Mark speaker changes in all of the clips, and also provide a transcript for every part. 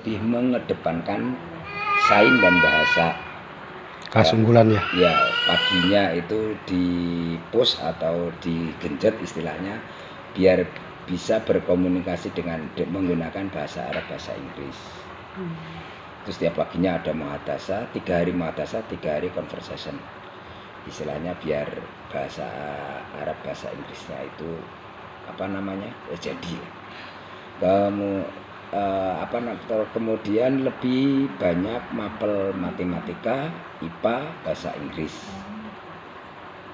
Speaker 1: lebih mengedepankan sains dan bahasa.
Speaker 2: Kelas unggulan ya?
Speaker 1: Ya, paginya itu di push atau digenjot istilahnya biar bisa berkomunikasi dengan menggunakan bahasa Arab, bahasa Inggris. Terus setiap paginya ada muhadasah, 3 hari muhadasah, 3 hari conversation. Istilahnya biar bahasa Arab, bahasa Inggrisnya itu jadi. Kemudian lebih banyak mapel matematika, IPA, bahasa Inggris.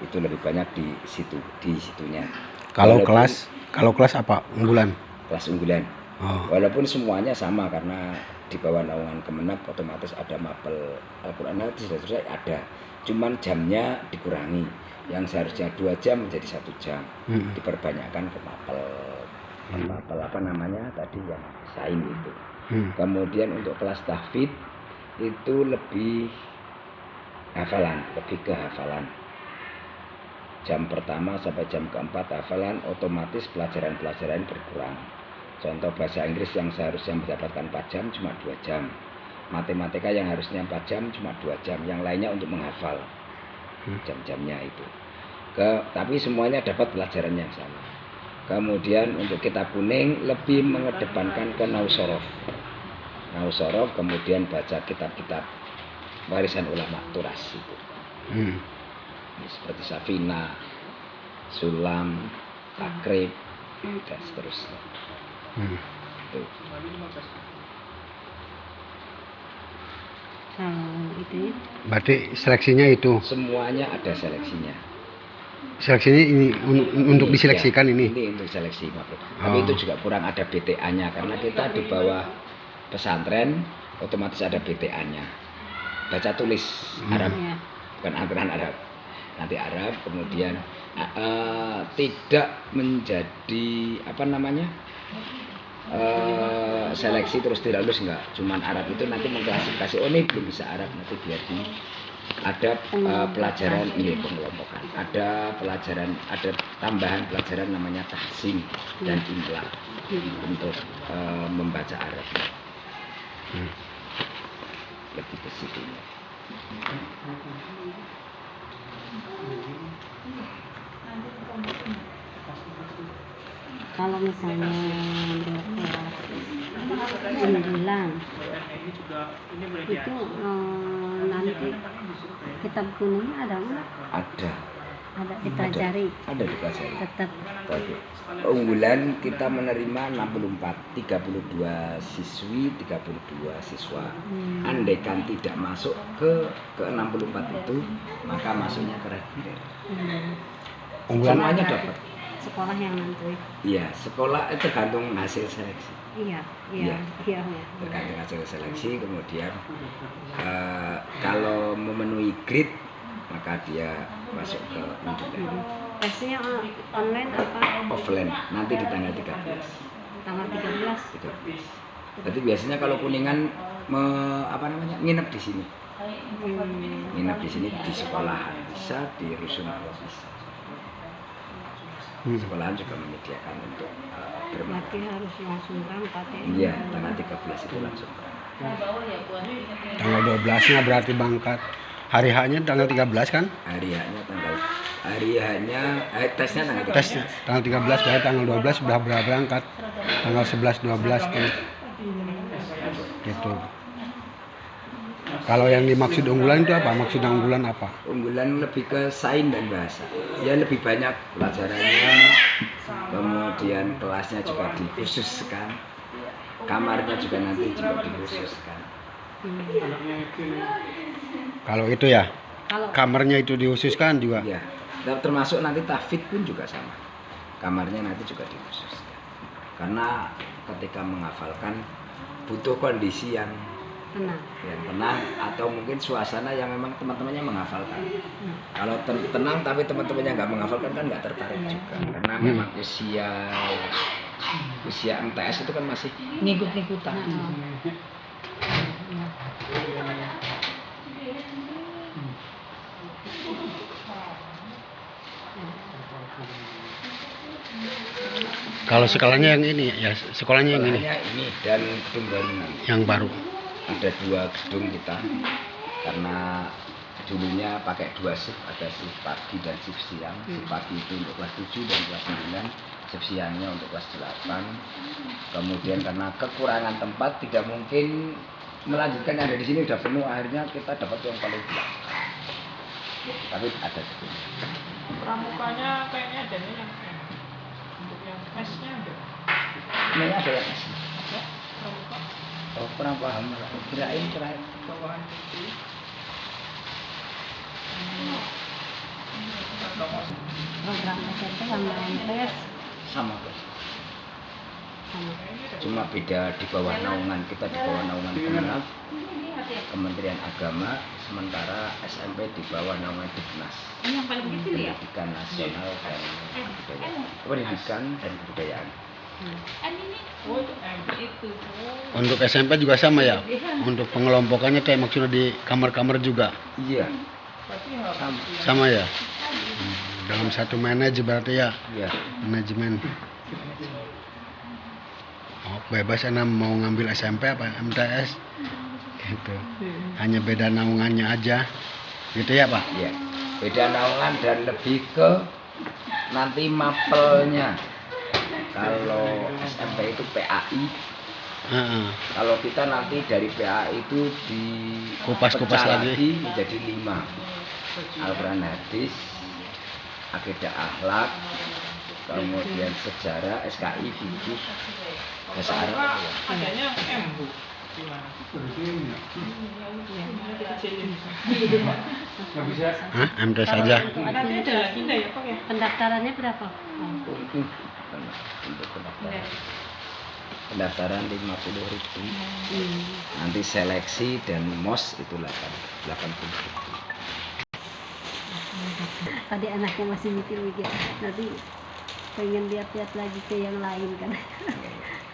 Speaker 1: Itu lebih banyak di situnya.
Speaker 2: Kalau kelas apa? Unggulan.
Speaker 1: Kelas unggulan.
Speaker 2: Oh.
Speaker 1: Walaupun semuanya sama karena di bawah naungan Kemenap otomatis ada mapel Al-Qur'an sudah selesai ada. Cuman jamnya dikurangi. Yang seharusnya 2 jam menjadi 1 jam. Diperbanyakkan ke mapel tadi yang sains itu. Kemudian untuk kelas tahfidz itu lebih ke hafalan. Jam pertama sampai jam keempat hafalan, otomatis pelajaran-pelajaran berkurang. Contoh bahasa Inggris yang seharusnya mendapatkan 4 jam cuma 2 jam. Matematika yang harusnya 4 jam cuma 2 jam. Yang lainnya untuk menghafal jam-jamnya itu. Tapi semuanya dapat pelajaran yang sama. Kemudian untuk kitab kuning lebih mengedepankan ke Nausorof, kemudian baca kitab-kitab warisan ulama Turas itu. Seperti Safina, Sulam, Takrib, dan seterusnya.
Speaker 3: Itu ya?
Speaker 2: Berarti seleksinya itu?
Speaker 1: Semuanya ada seleksinya.
Speaker 2: Seleksinya ini untuk diseleksikan
Speaker 1: ya,
Speaker 2: ini?
Speaker 1: Ini untuk seleksi. Tapi itu juga kurang ada BTA-nya karena kita di bawah pesantren otomatis ada BTA-nya. Baca tulis Arab, bukan Al-Quran Arab. Nanti Arab, kemudian tidak menjadi seleksi terus tidak lulus enggak. Cuman Arab itu nanti mengklasifikasi, oh ini belum bisa Arab, nanti biar ada pelajaran ini pengelompokan. Ada tambahan pelajaran namanya tahsin dan imla untuk membaca Arab. Lebih ke situ.
Speaker 3: Kalau misalnya unggulan itu nanti kitab kuningnya ada nggak? Ada dipelajari.
Speaker 1: Ada dipelajari.
Speaker 3: Tetap.
Speaker 1: Unggulan kita menerima 32 siswi, 32 siswa. Andaikan tidak masuk ke 64 itu, maka masuknya ke reguler. Semuanya dapat.
Speaker 3: Sekolah yang nanti.
Speaker 1: Iya, sekolah itu tergantung hasil seleksi.
Speaker 3: Iya.
Speaker 1: Tergantung hasil seleksi, kemudian kalau memenuhi grade maka dia masuk ke unggulan.
Speaker 3: Tesnya online apa?
Speaker 1: Offline, nanti di tanggal 13.
Speaker 3: Tanggal 13.
Speaker 1: Jadi biasanya kalau Kuningan nginep di sini. Nginep di sini di sekolahan bisa, di Rusunawa bisa. Sekolahan juga menyediakan untuk bermain.
Speaker 3: Berarti harus langsung berangkat ya?
Speaker 1: Iya, tanggal 13 itu langsung berangkat.
Speaker 2: Tanggal 12-nya berarti berangkat. Hari H-nya tanggal 13 kan?
Speaker 1: Tesnya tanggal 13.
Speaker 2: Tesnya tanggal 13, berarti tanggal 12 sudah berangkat. Tanggal 11, 12 tuh. Gitu. Kalau yang dimaksud unggulan itu apa? Maksud unggulan apa?
Speaker 1: Unggulan lebih ke sains dan bahasa. Ya lebih banyak pelajarannya. Kemudian kelasnya juga dikhususkan. Kamarnya juga nanti dikhususkan.
Speaker 2: Kalau itu ya? Kamarnya itu dikhususkan juga?
Speaker 1: Ya, termasuk nanti tahfidz pun juga sama. Kamarnya nanti juga dikhususkan. Karena ketika menghafalkan butuh kondisi yang tenang atau mungkin suasana yang memang teman-temannya menghafalkan. Kalau tenang tapi teman-temannya nggak menghafalkan kan nggak tertarik juga. Karena memang usia MTS itu kan masih ngikut-ngikutan.
Speaker 2: Kalau sekolahnya yang ini ya, sekolahnya yang ini,
Speaker 1: Sekolahnya ini dan gedung baru
Speaker 2: yang baru.
Speaker 1: ada 2 gedung kita karena dulunya pakai 2 shift, ada shift pagi dan shift siang. Shift pagi itu untuk kelas 7 dan kelas 9, shift siangnya untuk kelas 8. Kemudian karena kekurangan tempat tidak mungkin melanjutkan yang ada di sini, udah penuh, akhirnya kita dapat yang paling belakang. Tapi ada gedung.
Speaker 4: Pramukanya kayaknya adanya yang M. Untuk yang S-nya ada.
Speaker 1: Ini ada yang asli.
Speaker 4: Ya, pramuka
Speaker 1: Oh, kurang paham. Kirain terakhir.
Speaker 4: bawahan itu.
Speaker 3: Program SMP sama MTS
Speaker 1: Sama Bos.
Speaker 3: sama.
Speaker 1: Cuma beda di bawah naungan, kita di bawah naungan Kemenag, Kementerian Agama, sementara SMP di bawah naungan Dignas,
Speaker 3: Ini yang paling kecil ya?
Speaker 1: Pendidikan Nasional dan Kebudayaan. Pendidikan dan Kebudayaan.
Speaker 4: Oh, itu M. Itu.
Speaker 2: Untuk SMP juga sama ya. Untuk pengelompokannya kayak maksudnya di kamar-kamar juga
Speaker 1: Iya,
Speaker 4: Berarti harus
Speaker 2: sama ya. Dalam satu manajemen berarti ya,
Speaker 1: iya.
Speaker 2: manajemen. Oh, bebas enak mau ngambil SMP apa MTS gitu. Hanya beda naungannya aja gitu ya Pak.
Speaker 1: Iya. Beda naungan dan lebih ke nanti mapelnya. Kalau SMP itu PAI,
Speaker 2: Heeh.
Speaker 1: kalau kita nanti dari PAI itu di
Speaker 2: Kupas-kupas
Speaker 1: pecah
Speaker 2: lagi.
Speaker 1: menjadi 5. Al-Quran hadis, akidah akhlak, kemudian sejarah, SKI, fikih, bahasa Arab.
Speaker 4: pramuka adanya M, Bu. Gimana?
Speaker 2: Hah? MTS saja.
Speaker 4: Nanti ada lagi enggak ya, Pak ya?
Speaker 3: Pendaftarannya berapa?
Speaker 1: Untuk pendaftaran. Pendaftaran 50.000. Nanti seleksi dan MOS itu 80.
Speaker 3: Tadi anaknya masih mikir-mikir, nanti pengen lihat-lihat lagi ke yang lain kan.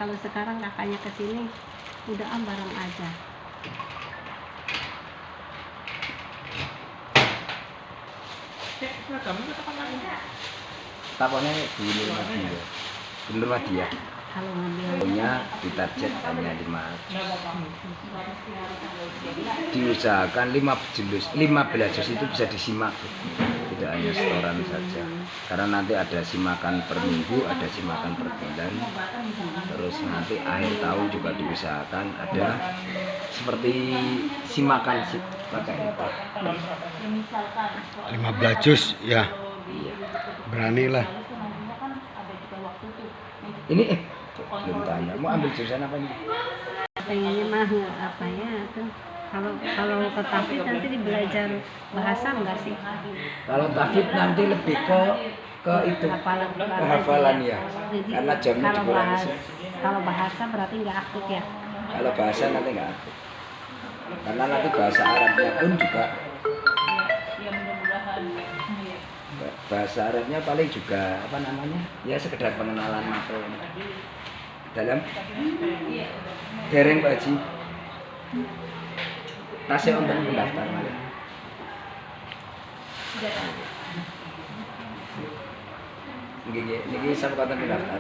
Speaker 3: Kalau sekarang kakaknya ke sini udah bareng aja.
Speaker 4: Cek, seragamnya kapan lagi?
Speaker 1: Taponnya di Nurmadia. Di Nurmadia.
Speaker 3: Kalau ngambil
Speaker 1: Punya ditarget hanya 5.
Speaker 4: Enggak apa-apa.
Speaker 1: Diusahakan 15 juz itu bisa disimak, tidak hanya setoran saja, karena nanti ada simakan per minggu, ada simakan per bulan, terus nanti akhir tahun juga diusahakan ada seperti simakan sih pakai itu.
Speaker 2: 15 juz ya.
Speaker 1: Iya.
Speaker 2: Beranilah.
Speaker 1: Ini belum tanya mau ambil jurusan apa nih?
Speaker 3: pengennya mah apa ya tuh, kalau ke Tafid nanti belajar bahasa enggak sih?
Speaker 1: Kalau tahfidz nanti lebih ke itu
Speaker 3: Hafalan Quran
Speaker 1: hafalan
Speaker 3: aja
Speaker 1: ya,
Speaker 3: Jadi,
Speaker 1: karena jamnya
Speaker 3: kalau
Speaker 1: dikurangi.
Speaker 3: kalau bahasa berarti nggak aktif ya?
Speaker 1: Kalau bahasa nanti nggak aktif, karena nanti bahasa Arabnya pun juga bahasa Arabnya paling juga apa namanya ya sekedar pengenalan makro dalam dereng Pak Haji tasnya untuk mendaftar malah ini sama kata mendaftar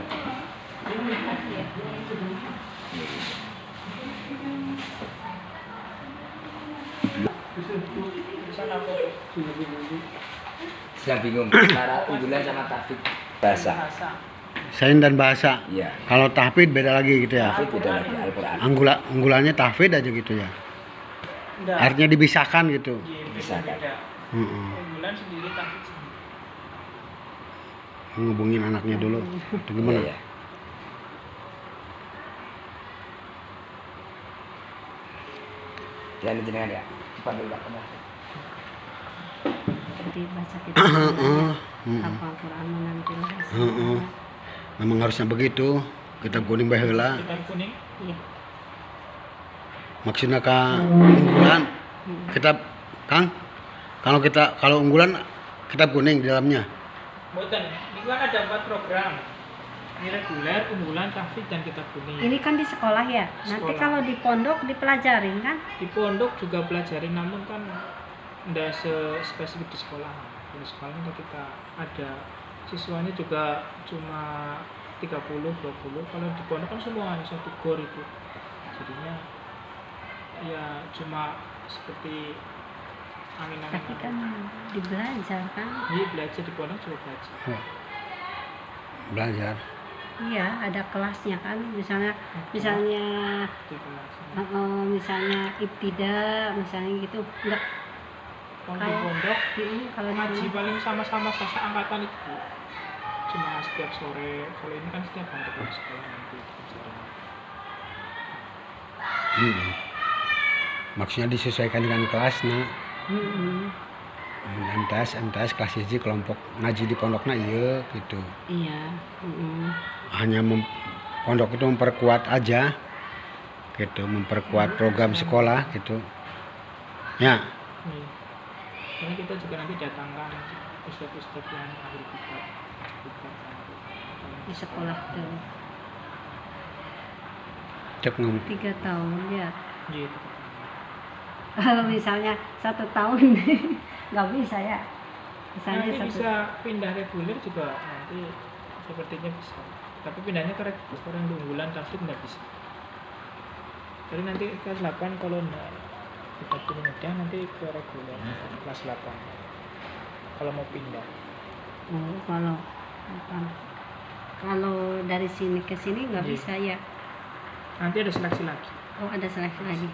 Speaker 1: sedang bingung antara unggulan sama tahfidz bahasa.
Speaker 2: Sains dan bahasa.
Speaker 1: Iya,
Speaker 2: Kalau tahfidz beda lagi gitu ya.
Speaker 1: tahfidz beda lagi Al-Quran.
Speaker 2: Unggulannya tahfidz aja gitu ya.
Speaker 4: Enggak.
Speaker 2: Artinya dipisahkan gitu.
Speaker 4: Iya,
Speaker 1: Bisa, kan?
Speaker 4: beda.
Speaker 2: Heeh.
Speaker 4: Unggulan sendiri, tahfidz sendiri.
Speaker 2: Ngubungin anaknya dulu. Atau gimana?
Speaker 1: Iya, iya. Dan jenengan ya, dipanggil Pak Kemal.
Speaker 3: Jadi baca kita
Speaker 2: Heeh.
Speaker 3: hafal Quran nanti lah.
Speaker 2: Heeh. Memang harusnya begitu. Kitab kuning baheula.
Speaker 4: Kitab kuning.
Speaker 3: Iya.
Speaker 2: Maksudnya unggulan kitab Kang. Kalau unggulan kitab kuning di dalamnya.
Speaker 4: Boten, ini kan ada 4 program. Ini reguler, unggulan, tahfidz dan kitab kuning.
Speaker 3: Ini kan di sekolah ya. Nanti
Speaker 4: Sekolah.
Speaker 3: kalau di pondok dipelajarin kan?
Speaker 4: Di pondok juga pelajarin, namun kan enggak spesifik di sekolah. Di sekolah kan kita ada siswanya juga cuma 30-20. Kalau di pondok kan semuanya satu gor itu. Jadinya ya cuma seperti angin-angin.
Speaker 3: Tapi kan di belajar kan.
Speaker 4: Iya, belajar di pondok juga belajar.
Speaker 2: Belajar.
Speaker 3: Iya, ada kelasnya kan. Misalnya
Speaker 4: Di kelas.
Speaker 3: misalnya ibtidak, misalnya gitu. Enggak
Speaker 4: Kalau di
Speaker 3: Kayak-
Speaker 4: pondok
Speaker 3: kalau
Speaker 4: ngaji
Speaker 3: di
Speaker 4: paling sama-sama angkatan itu Bu. Cuma setiap sore. Kalau ini kan setiap hari ke sekolah nanti pelajaran.
Speaker 2: Maksudnya disesuaikan dengan kelas, nak.
Speaker 3: Mm-mm.
Speaker 2: MTS kelas 1 kelompok ngaji di pondoknya iya gitu.
Speaker 3: Iya. Mm-mm.
Speaker 2: Hanya pondok itu memperkuat aja gitu, memperkuat program sekolah gitu ya.
Speaker 4: Iya. Ini kita juga nanti datangkan ustadz-ustadz yang ahli kitab
Speaker 3: Di sekolah tuh
Speaker 2: Cek ngomong
Speaker 3: 3 tahun ya.
Speaker 4: gitu.
Speaker 3: Kalau misalnya 1 tahun nggak bisa ya. Misalnya
Speaker 4: Nanti
Speaker 3: 1
Speaker 4: bisa pindah reguler juga nanti sepertinya bisa. Tapi pindahnya ke orang unggulan tahfidz nggak bisa. Jadi nanti kelas 8 kalau enggak kita punya mudah nanti ke reguler kelas 8 kalau mau pindah.
Speaker 3: Oh, kalau dari sini ke sini nggak
Speaker 4: Iya.
Speaker 3: bisa ya.
Speaker 4: Nanti ada seleksi lagi.
Speaker 3: Oh, ada seleksi lagi.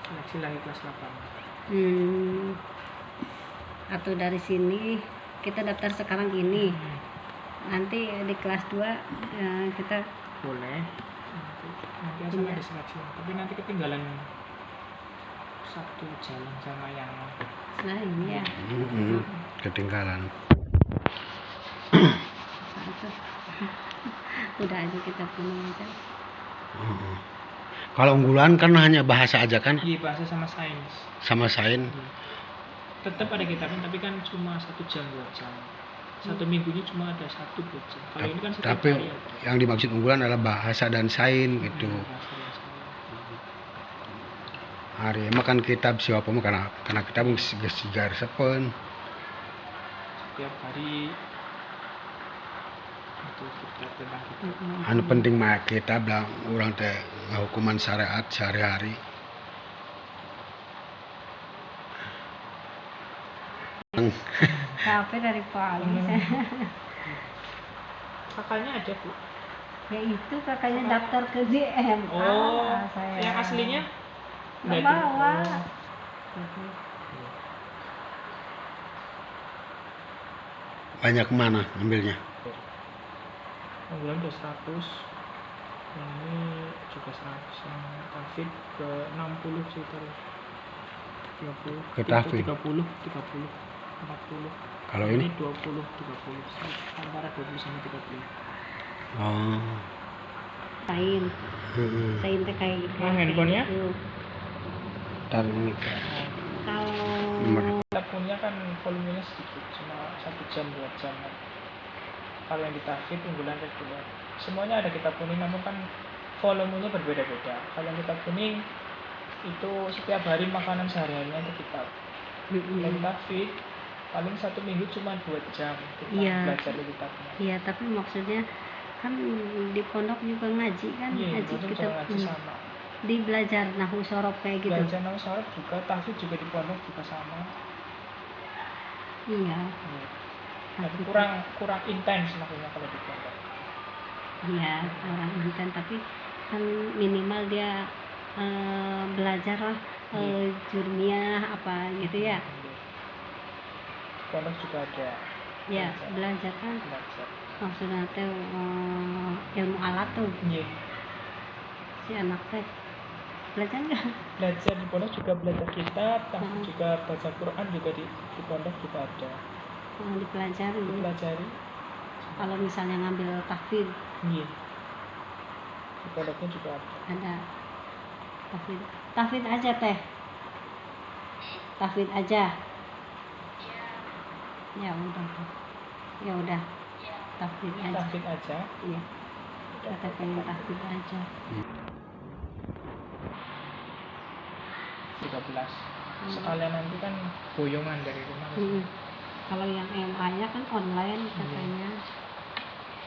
Speaker 4: Seleksi lagi kelas 8.
Speaker 3: Atau dari sini kita daftar sekarang ini, nanti di kelas 2 kita
Speaker 4: Boleh. Nanti asal ada seleksi. Tapi nanti ketinggalan satu jalan sama yang
Speaker 3: lain ya.
Speaker 2: ketinggalan.
Speaker 3: Udah aja kita punya aja.
Speaker 2: Kalau unggulan kan hanya bahasa aja kan,
Speaker 4: di bahasa sama sains.
Speaker 2: sama sains.
Speaker 4: Tetap ada kitabnya tapi kan cuma 1 jam 2 jam. Satu minggunya cuma ada 1-2 jam. Kalau ini kan setiap
Speaker 2: Tapi
Speaker 4: hari ada.
Speaker 2: yang dimaksud unggulan adalah bahasa dan sains gitu.
Speaker 4: Bahasa dan sains.
Speaker 2: Hari emang kan kitab siapa mah karena kitab segar sepen.
Speaker 4: Setiap hari itu kitab tentang kitab.
Speaker 2: Anu penting mah kitab lah orang teh hukuman syariat sehari-hari.
Speaker 3: Capek dari pagi.
Speaker 4: Kakaknya ada Bu.
Speaker 3: Ya itu kakaknya daftar ke DMA.
Speaker 4: Oh,
Speaker 3: saya.
Speaker 4: yang aslinya
Speaker 3: Nggak
Speaker 4: ada.
Speaker 3: bawa.
Speaker 4: Oh.
Speaker 2: Banyak mana ambilnya?
Speaker 4: Unggulan udah 100. Yang ini juga 100. Yang tahfidz ke 60 sekitar 30.
Speaker 2: Ke tahfidz?
Speaker 4: 30, 40.
Speaker 2: Kalau ini?
Speaker 4: 20, 30. Antara 20 sampai 30.
Speaker 2: Oh.
Speaker 3: Sain teh kayak gitu.
Speaker 4: Nah, handphonenya?
Speaker 3: Gitu.
Speaker 2: Ntar ini
Speaker 3: Kalau
Speaker 4: Kita punya kan volumenya sedikit, cuma 1 jam 2 jam. Kalau yang di tahfidz unggulan reguler, semuanya ada kitab kuning, namun kan volumenya berbeda-beda. Kalau yang kitab kuning itu setiap hari makanan sehari-harinya itu kitab. Yang tahfidz paling 1 minggu cuma 2 jam kita
Speaker 3: Iya.
Speaker 4: belajar di kitabnya.
Speaker 3: iya, tapi maksudnya kan di pondok juga ngaji kan,
Speaker 4: Iya,
Speaker 3: ngaji
Speaker 4: itu
Speaker 3: kita
Speaker 4: ngaji sama.
Speaker 3: di belajar nahwu sorof kayak gitu.
Speaker 4: Belajar nama syarat juga, tahfidz juga di pondok juga sama.
Speaker 3: Iya,
Speaker 4: Iya. Tapi
Speaker 3: tahfidz.
Speaker 4: kurang intens makanya kalau di pondok.
Speaker 3: Iya, orang intens, tapi kan minimal dia belajar lah jurmiyah apa gitu ya.
Speaker 4: Pondok juga ada
Speaker 3: Ya, belajar kan
Speaker 4: belajar.
Speaker 3: maksudnya teh ilmu alat tuh
Speaker 4: Iya.
Speaker 3: si anak teh belajar nggak?
Speaker 4: Belajar di pondok juga belajar kitab, tahfidz juga baca Quran juga di pondok juga ada.
Speaker 3: Dipelajari.
Speaker 4: Dipelajari.
Speaker 3: Kalau misalnya ngambil tahfidz
Speaker 4: Iya. Di pondoknya juga ada.
Speaker 3: ada tahfidz aja teh, tahfidz aja. Ya udah tahfidz aja.
Speaker 4: Tahfidz aja.
Speaker 3: Iya, kita pengen tahfidz aja.
Speaker 4: 13. Sekalian nanti kan boyongan dari rumah.
Speaker 3: Kalau yang MA nya kan online katanya.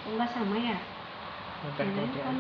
Speaker 3: enggak sama ya?
Speaker 4: konten
Speaker 3: Bedanya
Speaker 4: kemudian
Speaker 3: kan